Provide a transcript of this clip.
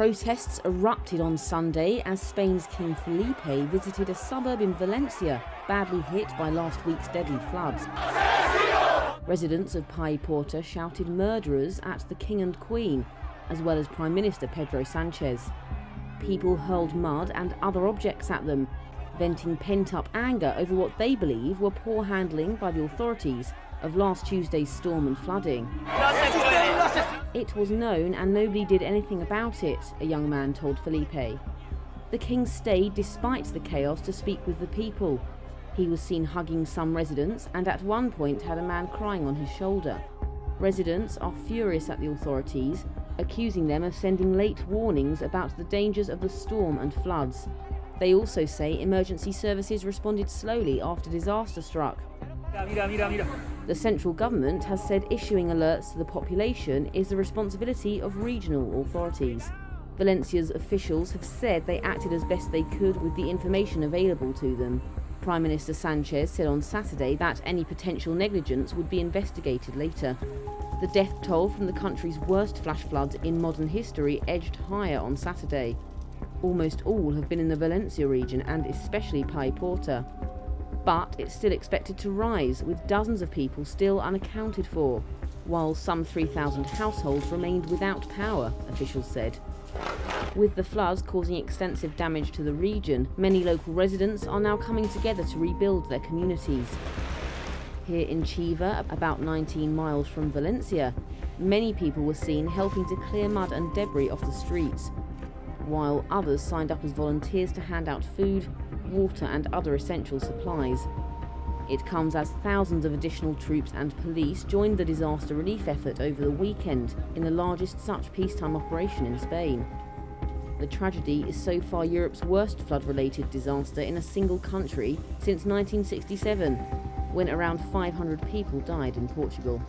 Protests erupted on Sunday as Spain's King Felipe visited a suburb in Valencia, badly hit by last week's deadly floods. Residents of Paiporta shouted murderers at the King and Queen, as well as Prime Minister Pedro Sanchez. People hurled mud and other objects at them, venting pent-up anger over what they believe were poor handling by the authorities of last Tuesday's storm and flooding. It was known and nobody did anything about it, a young man told Felipe. The king stayed despite the chaos to speak with the people. He was seen hugging some residents and at one point had a man crying on his shoulder. Residents are furious at the authorities, accusing them of sending late warnings about the dangers of the storm and floods. They also say emergency services responded slowly after disaster struck. The central government has said issuing alerts to the population is the responsibility of regional authorities. Valencia's officials have said they acted as best they could with the information available to them. Prime Minister Sanchez said on Saturday that any potential negligence would be investigated later. The death toll from the country's worst flash floods in modern history edged higher on Saturday. Almost all have been in the Valencia region and especially Paiporta. But it's still expected to rise, with dozens of people still unaccounted for, while some 3,000 households remained without power, officials said. With the floods causing extensive damage to the region, many local residents are now coming together to rebuild their communities. Here in Chiva, about 19 miles from Valencia, many people were seen helping to clear mud and debris off the streets, while others signed up as volunteers to hand out food, water and other essential supplies. It comes as thousands of additional troops and police joined the disaster relief effort over the weekend in the largest such peacetime operation in Spain. The tragedy is so far Europe's worst flood-related disaster in a single country since 1967, when around 500 people died in Portugal.